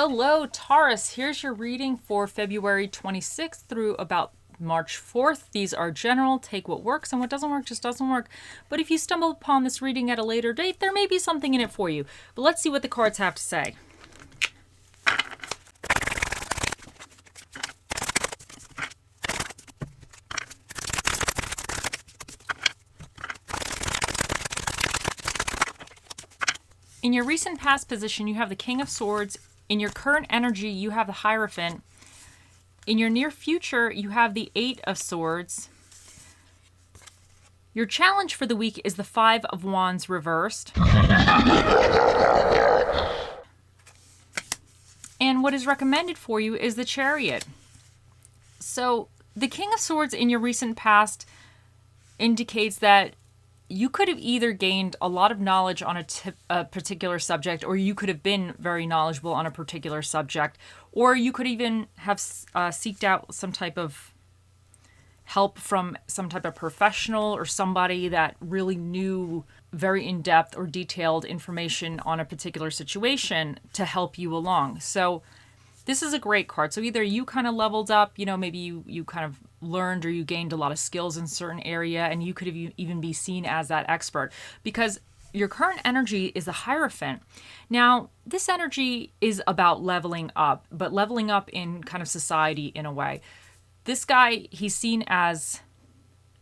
Hello, Taurus. Here's your reading for February 26th through about March 4th. These are general. Take what works, and what doesn't work just doesn't work. But if you stumble upon this reading at a later date, there may be something in it for you. But let's see what the cards have to say. In your recent past position, you have the King of Swords. In your current energy, you have the Hierophant. In your near future, you have the Eight of Swords. Your challenge for the week is the Five of Wands reversed. And what is recommended for you is the Chariot. So the King of Swords in your recent past indicates that you could have either gained a lot of knowledge on a particular subject, or you could have been very knowledgeable on a particular subject, or you could even have seeked out some type of help from some type of professional or somebody that really knew very in-depth or detailed information on a particular situation to help you along. So this is a great card. So either you kind of leveled up, maybe you kind of learned or you gained a lot of skills in a certain area, and you could have even be seen as that expert, because your current energy is the Hierophant. Now, this energy is about leveling up, but leveling up in kind of society in a way. This guy, he's seen as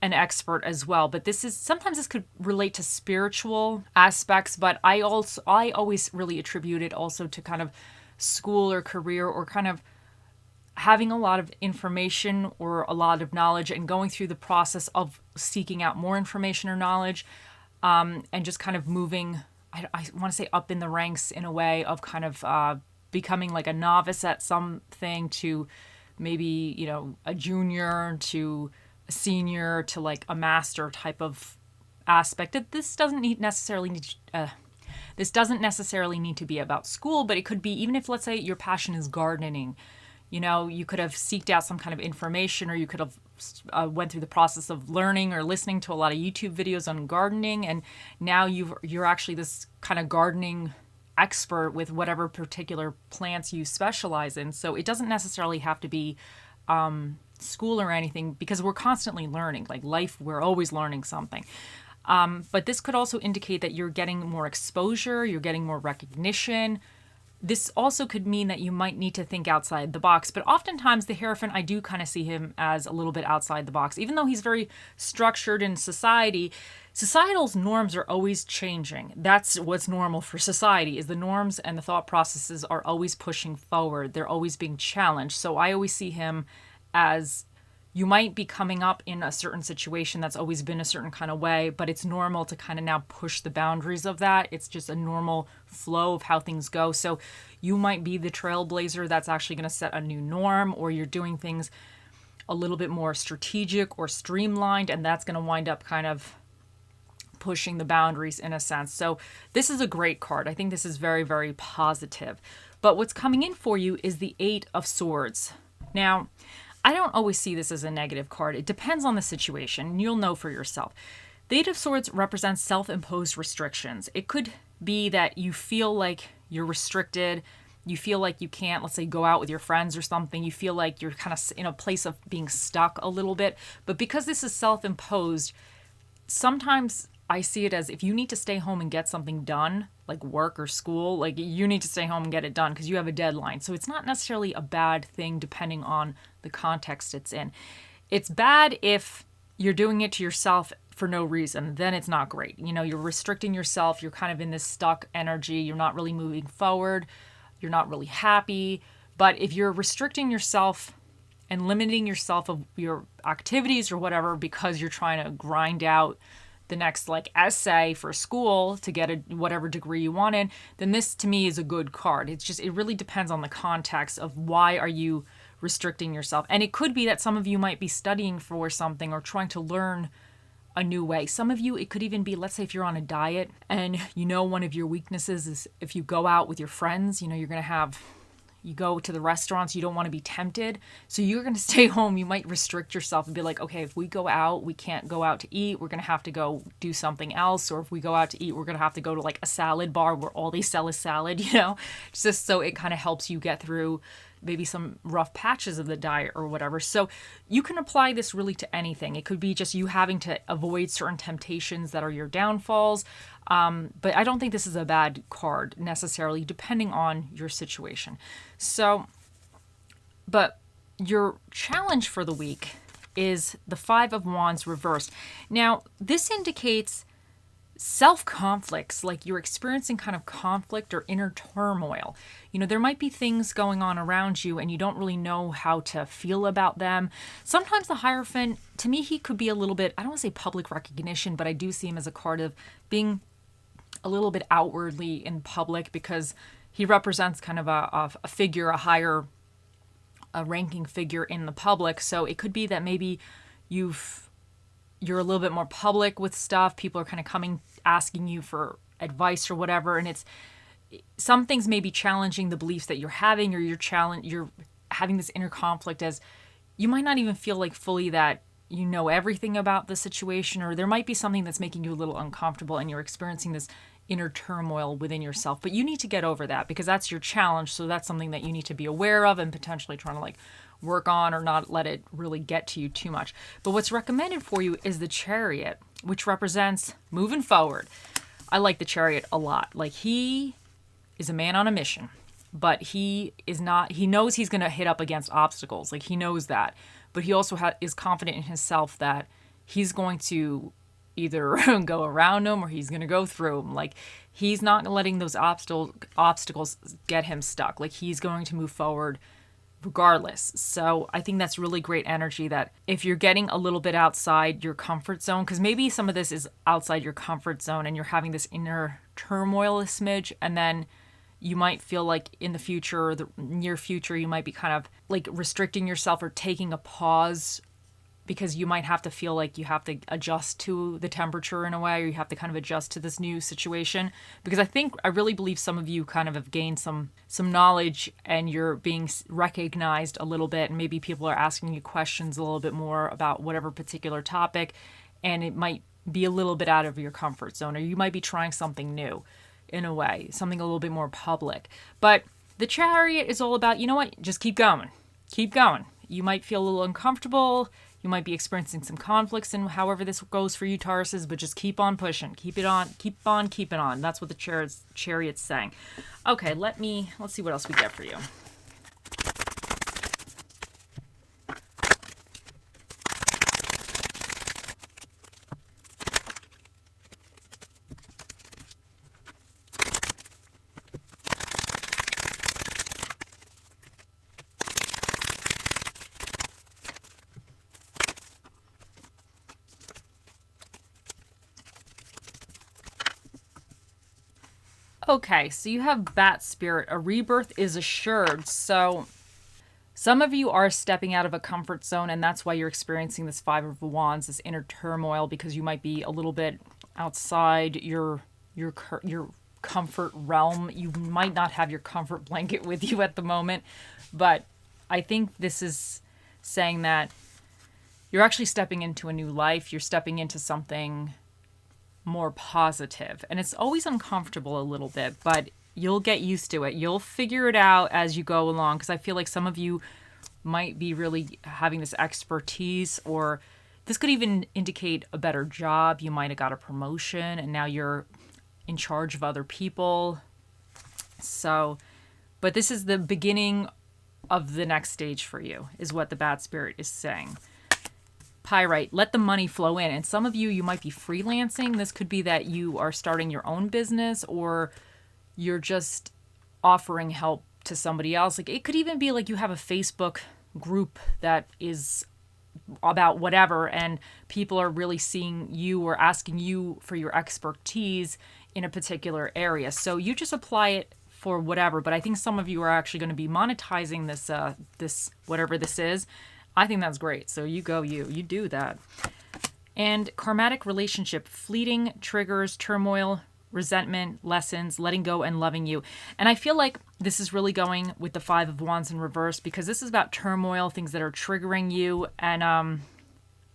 an expert as well, but sometimes this could relate to spiritual aspects, but I always really attribute it also to kind of school or career, or kind of having a lot of information or a lot of knowledge and going through the process of seeking out more information or knowledge, and just kind of moving, I want to say, up in the ranks in a way of kind of becoming like a novice at something to maybe, a junior to a senior to like a master type of aspect. This doesn't necessarily need to be about school, but it could be, even if, let's say, your passion is gardening, you could have seeked out some kind of information, or you could have went through the process of learning or listening to a lot of YouTube videos on gardening, and now you're actually this kind of gardening expert with whatever particular plants you specialize in. So it doesn't necessarily have to be school or anything, because we're constantly learning. Like life, we're always learning something. But this could also indicate that you're getting more exposure, you're getting more recognition. This also could mean that you might need to think outside the box. But oftentimes the Hierophant, I do kind of see him as a little bit outside the box. Even though he's very structured in society, societal's norms are always changing. That's what's normal for society, is the norms and the thought processes are always pushing forward. They're always being challenged. So I always see him as, you might be coming up in a certain situation that's always been a certain kind of way, but it's normal to kind of now push the boundaries of that. It's just a normal flow of how things go. So you might be the trailblazer that's actually going to set a new norm, or you're doing things a little bit more strategic or streamlined, and that's going to wind up kind of pushing the boundaries in a sense. So this is a great card. I think this is very, very positive. But what's coming in for you is the Eight of Swords. Now, I don't always see this as a negative card. It depends on the situation, and you'll know for yourself. The Eight of Swords represents self-imposed restrictions. It could be that you feel like you're restricted. You feel like you can't, let's say, go out with your friends or something. You feel like you're kind of in a place of being stuck a little bit. But because this is self-imposed, sometimes I see it as, if you need to stay home and get something done, like work or school, like you need to stay home and get it done because you have a deadline. So it's not necessarily a bad thing depending on the context it's in. It's bad if you're doing it to yourself for no reason. Then it's not great. You're restricting yourself. You're kind of in this stuck energy. You're not really moving forward. You're not really happy. But if you're restricting yourself and limiting yourself of your activities or whatever because you're trying to grind out the next essay for school to get whatever degree you wanted, then this to me is a good card. It really depends on the context of why are you restricting yourself. And it could be that some of you might be studying for something or trying to learn a new way. Some of you, it could even be, let's say if you're on a diet and one of your weaknesses is if you go out with your friends, you're going to have You go to the restaurants, you don't want to be tempted. So you're going to stay home. You might restrict yourself and be like, okay, if we go out, we can't go out to eat. We're going to have to go do something else. Or if we go out to eat, we're going to have to go to like a salad bar where all they sell is salad, just so it kind of helps you get through maybe some rough patches of the diet or whatever. So you can apply this really to anything. It could be just you having to avoid certain temptations that are your downfalls. But I don't think this is a bad card necessarily, depending on your situation. So, but your challenge for the week is the Five of Wands reversed. Now, this indicates self-conflicts, like you're experiencing kind of conflict or inner turmoil. There might be things going on around you and you don't really know how to feel about them. Sometimes the Hierophant, to me, he could be a little bit, I don't want to say public recognition, but I do see him as a card of being a little bit outwardly in public because he represents kind of a figure, a ranking figure in the public. So it could be that maybe you're a little bit more public with stuff. People are kind of coming, asking you for advice or whatever. And some things may be challenging the beliefs that you're having, or you're having this inner conflict as you might not even feel like fully that you know everything about the situation, or there might be something that's making you a little uncomfortable and you're experiencing this inner turmoil within yourself. But you need to get over that because that's your challenge. So that's something that you need to be aware of and potentially trying to work on, or not let it really get to you too much. But what's recommended for you is the Chariot, which represents moving forward. I like the Chariot a lot. He is a man on a mission, but he knows he's going to hit up against obstacles. He knows that, but he also is confident in himself that he's going to either go around them or he's going to go through them. He's not letting those obstacles get him stuck. He's going to move forward regardless. So I think that's really great energy, that if you're getting a little bit outside your comfort zone, because maybe some of this is outside your comfort zone and you're having this inner turmoil a smidge, and then you might feel like in the future, or the near future, you might be kind of restricting yourself or taking a pause because you might have to feel like you have to adjust to the temperature in a way, or you have to kind of adjust to this new situation. Because I really believe some of you kind of have gained some knowledge and you're being recognized a little bit, and maybe people are asking you questions a little bit more about whatever particular topic, and it might be a little bit out of your comfort zone, or you might be trying something new in a way, something a little bit more public. But the Chariot is all about, just keep going. Keep going. You might feel a little uncomfortable. You might be experiencing some conflicts in however this goes for you, Tauruses, but just keep on pushing. Keep it on. Keep on keeping on. That's what the Chariot's saying. Okay, let's see what else we get for you. Okay, so you have Bat Spirit. A rebirth is assured. So some of you are stepping out of a comfort zone, and that's why you're experiencing this Five of Wands, this inner turmoil, because you might be a little bit outside your comfort realm. You might not have your comfort blanket with you at the moment, but I think this is saying that you're actually stepping into a new life. You're stepping into something more positive, and it's always uncomfortable a little bit, but you'll get used to it. You'll figure it out as you go along, because I feel like some of you might be really having this expertise, or this could even indicate a better job. You might have got a promotion and now you're in charge of other people. So, but this is the beginning of the next stage for you, is what the Bat Spirit is saying. Pyrite, let the money flow in. And some of you might be freelancing. This could be that you are starting your own business, or you're just offering help to somebody else. It could even be you have a Facebook group that is about whatever, and people are really seeing you or asking you for your expertise in a particular area. So you just apply it for whatever. But I think some of you are actually going to be monetizing this whatever this is. I think that's great. So you do that. And karmatic relationship, fleeting triggers, turmoil, resentment, lessons, letting go, and loving you. And I feel like this is really going with the Five of Wands in reverse, because this is about turmoil, things that are triggering you, and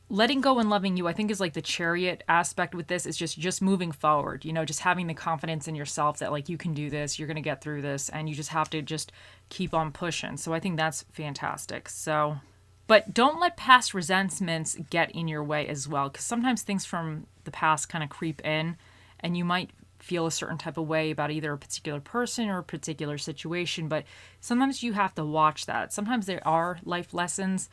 letting go and loving you, I think, is like the Chariot aspect with this. Is just moving forward, just having the confidence in yourself that like you can do this, you're going to get through this, and you just have to just keep on pushing. So I think that's fantastic. So, but don't let past resentments get in your way as well, because sometimes things from the past kind of creep in, and you might feel a certain type of way about either a particular person or a particular situation, but sometimes you have to watch that. Sometimes there are life lessons,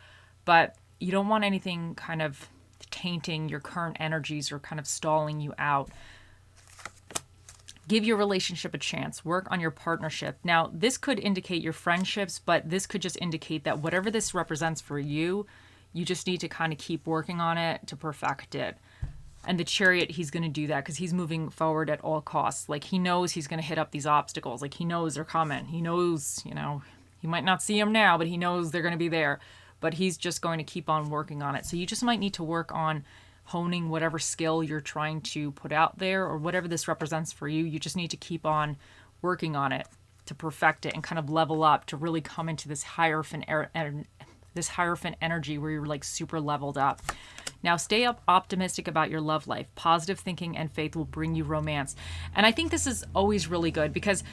but you don't want anything kind of tainting your current energies or kind of stalling you out. Give your relationship a chance. Work on your partnership. Now, this could indicate your friendships, but this could just indicate that whatever this represents for you, you just need to kind of keep working on it to perfect it. And the Chariot, he's going to do that because he's moving forward at all costs. Like, he knows he's going to hit up these obstacles. Like, he knows they're coming. He knows, he might not see them now, but he knows they're going to be there. But he's just going to keep on working on it. So you just might need to work on honing whatever skill you're trying to put out there, or whatever this represents for you. You just need to keep on working on it to perfect it and kind of level up to really come into this Hierophant energy where you're like super leveled up. Now, stay optimistic about your love life. Positive thinking and faith will bring you romance. And I think this is always really good, because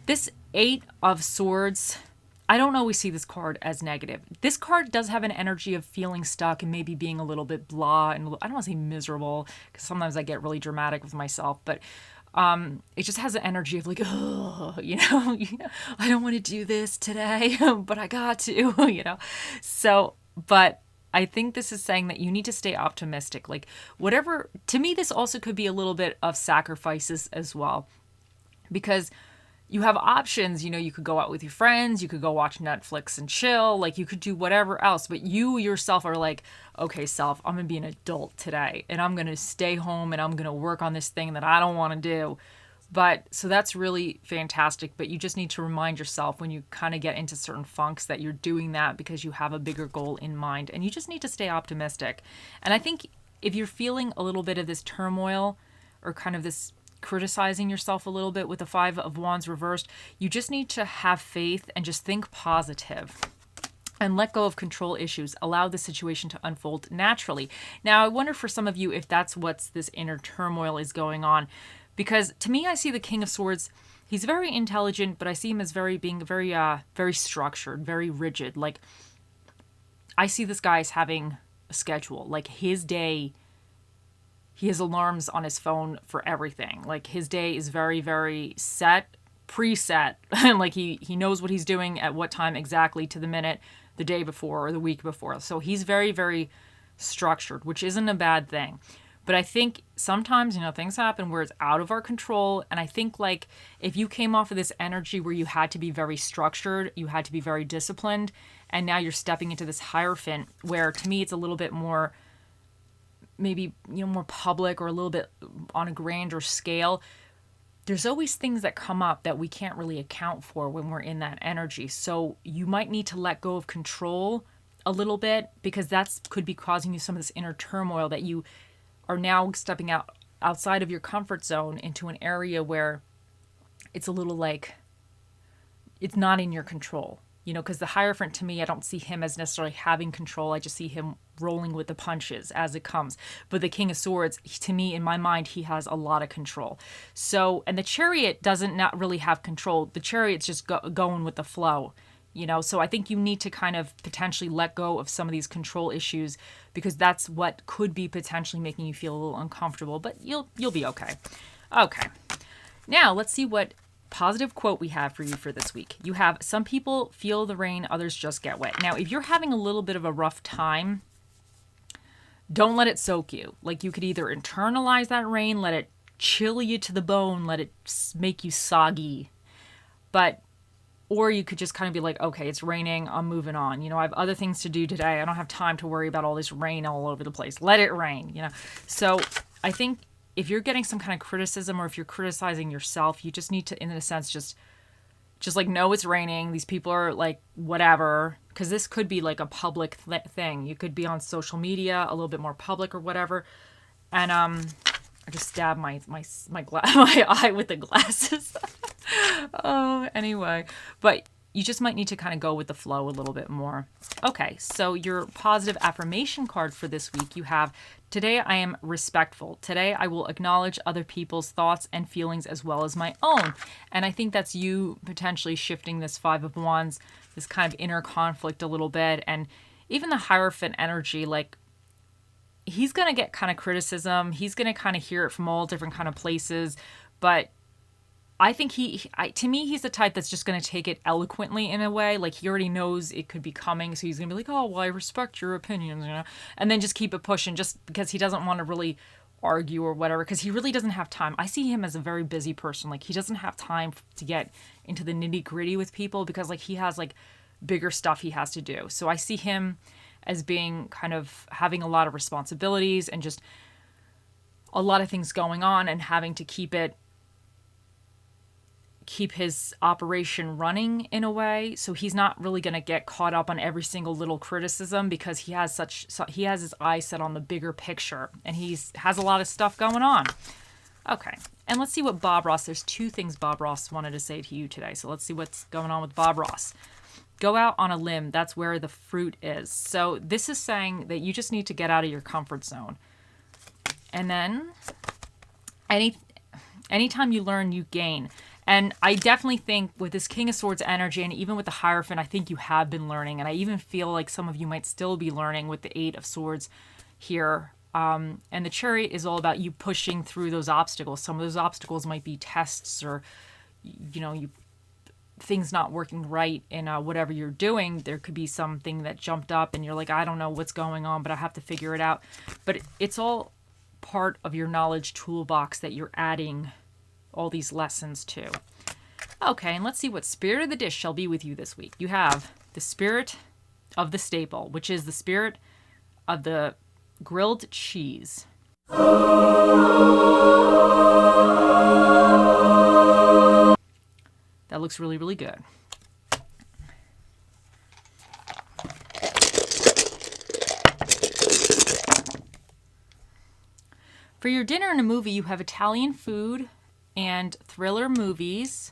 this Eight of Swords, I don't always see this card as negative. This card does have an energy of feeling stuck and maybe being a little bit blah, and I don't want to say miserable, because sometimes I get really dramatic with myself, but it just has an energy of like, oh, I don't want to do this today, but I got to, So, but I think this is saying that you need to stay optimistic. Like, whatever, to me, this also could be a little bit of sacrifices as well, because you have options. You could go out with your friends, you could go watch Netflix and chill, like you could do whatever else, but you yourself are like, okay, self, I'm gonna be an adult today, and I'm gonna stay home, and I'm gonna work on this thing that I don't want to do. But so that's really fantastic, but you just need to remind yourself when you kind of get into certain funks that you're doing that because you have a bigger goal in mind, and you just need to stay optimistic. And I think if you're feeling a little bit of this turmoil, or kind of this criticizing yourself a little bit with the Five of Wands reversed, you just need to have faith and just think positive and let go of control issues. Allow the situation to unfold naturally. Now, I wonder for some of you if that's what's this inner turmoil is going on, because to me, I see the King of Swords. He's very intelligent, but I see him as being very structured, very rigid. Like, I see this guy as having a schedule. Like, his day, he has alarms on his phone for everything. Like, his day is very, very preset. Like, he knows what he's doing at what time exactly to the minute, the day before or the week before. So he's very, very structured, which isn't a bad thing. But I think sometimes, things happen where it's out of our control. And I think, like, if you came off of this energy where you had to be very structured, you had to be very disciplined, and now you're stepping into this Hierophant where, to me, it's a little bit more, maybe, more public or a little bit on a grander scale. There's always things that come up that we can't really account for when we're in that energy. So you might need to let go of control a little bit, because that could be causing you some of this inner turmoil, that you are now stepping outside of your comfort zone into an area where it's a little like it's not in your control. Because the Hierophant, to me, I don't see him as necessarily having control. I just see him rolling with the punches as it comes. But the King of Swords, to me, in my mind, he has a lot of control. So, and the Chariot doesn't not really have control. The Chariot's just going with the flow. So I think you need to kind of potentially let go of some of these control issues, because that's what could be potentially making you feel a little uncomfortable, but you'll be okay. Okay. Now let's see what positive quote we have for you for this week. You have, some people feel the rain, others just get wet. Now, if you're having a little bit of a rough time, don't let it soak you. Like, you could either internalize that rain, let it chill you to the bone, let it make you soggy, or you could just kind of be like, okay, it's raining, I'm moving on. I have other things to do today. I don't have time to worry about all this rain all over the place. Let it rain, So I think if you're getting some kind of criticism, or if you're criticizing yourself, you just need to, in a sense, just like, know it's raining. These people are like, whatever, because this could be like a public thing. You could be on social media, a little bit more public or whatever. And I just stabbed my my eye with the glasses. Oh, anyway. But you just might need to kind of go with the flow a little bit more. Okay, so your positive affirmation card for this week, you have, today I am respectful. Today I will acknowledge other people's thoughts and feelings as well as my own. And I think that's you potentially shifting this Five of Wands, this kind of inner conflict a little bit. And even the Hierophant energy, like, he's going to get kind of criticism. He's going to kind of hear it from all different kind of places. But I think to me, he's the type that's just going to take it eloquently in a way. Like, he already knows it could be coming. So he's going to be like, oh, well, I respect your opinions, and then just keep it pushing just because he doesn't want to really argue or whatever, because he really doesn't have time. I see him as a very busy person. Like, he doesn't have time to get into the nitty gritty with people because, like, he has, like, bigger stuff he has to do. So I see him as being kind of having a lot of responsibilities and just a lot of things going on and having to keep his operation running in a way. So he's not really going to get caught up on every single little criticism because he has his eyes set on the bigger picture and has a lot of stuff going on. Okay. And let's see what Bob Ross, there's two things Bob Ross wanted to say to you today. So let's see what's going on with Bob Ross. Go out on a limb. That's where the fruit is. So this is saying that you just need to get out of your comfort zone. And then anytime you learn, you gain. And I definitely think with this King of Swords energy and even with the Hierophant, I think you have been learning. And I even feel like some of you might still be learning with the Eight of Swords here. And the Chariot is all about you pushing through those obstacles. Some of those obstacles might be tests or, things not working right in whatever you're doing. There could be something that jumped up and you're like, I don't know what's going on, but I have to figure it out. But it's all part of your knowledge toolbox that you're adding all these lessons to. Okay, and let's see what Spirit of the Dish shall be with you this week. You have the Spirit of the Staple, which is the spirit of the grilled cheese. That looks really, really good. For your dinner and a movie, you have Italian food and thriller movies.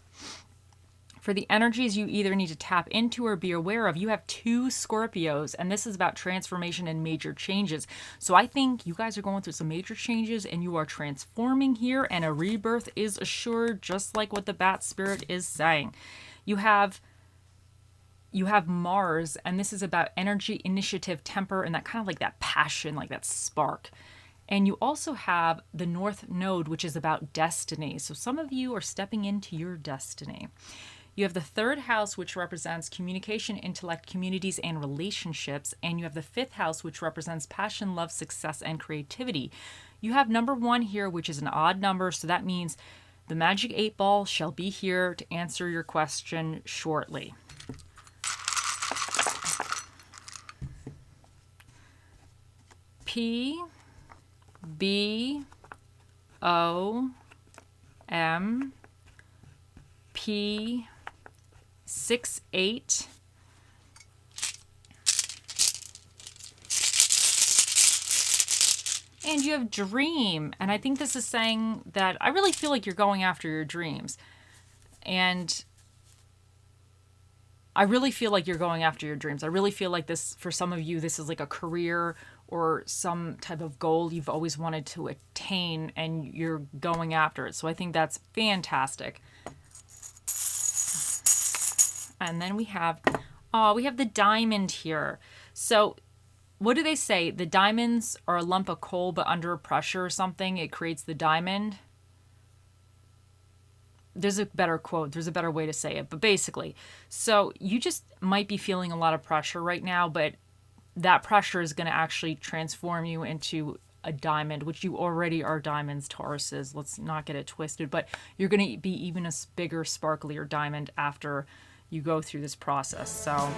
For the energies you either need to tap into or be aware of, you have two Scorpios, and this is about transformation and major changes. So I think you guys are going through some major changes and you are transforming here, and a rebirth is assured, just like what the Bat Spirit is saying. You have Mars, and this is about energy, initiative, temper, and that kind of like that passion, like that spark. And you also have the North Node, which is about destiny. So some of you are stepping into your destiny. You have the third house, which represents communication, intellect, communities, and relationships. And you have the fifth house, which represents passion, love, success, and creativity. You have number 1 here, which is an odd number. So that means the Magic 8 Ball shall be here to answer your question shortly. P B O M P 68 and you have dream, and I think this is saying that I really feel like you're going after your dreams, and I really feel like you're going after your dreams. I really feel like this, for some of you, this is like a career or some type of goal you've always wanted to attain and you're going after it. So I think that's fantastic. And then we have the diamond here. So what do they say? The diamonds are a lump of coal, but under pressure or something, it creates the diamond. There's a better quote. There's a better way to say it. But basically, so you just might be feeling a lot of pressure right now, but that pressure is going to actually transform you into a diamond, which you already are diamonds, Tauruses. Let's not get it twisted. But you're going to be even a bigger, sparklier diamond after you go through this process. So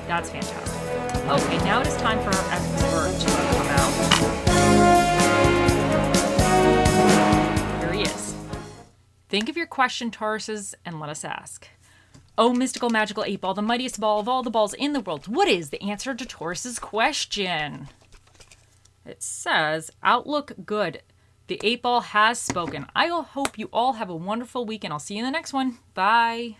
that's fantastic. Okay, now it is time for our expert to come out. Here he is. Think of your question, Tauruses, and let us ask. Oh, mystical, magical 8 Ball, the mightiest ball of all the balls in the world. What is the answer to Taurus's question? It says, outlook good. The 8 ball has spoken. I hope you all have a wonderful week, and I'll see you in the next one. Bye.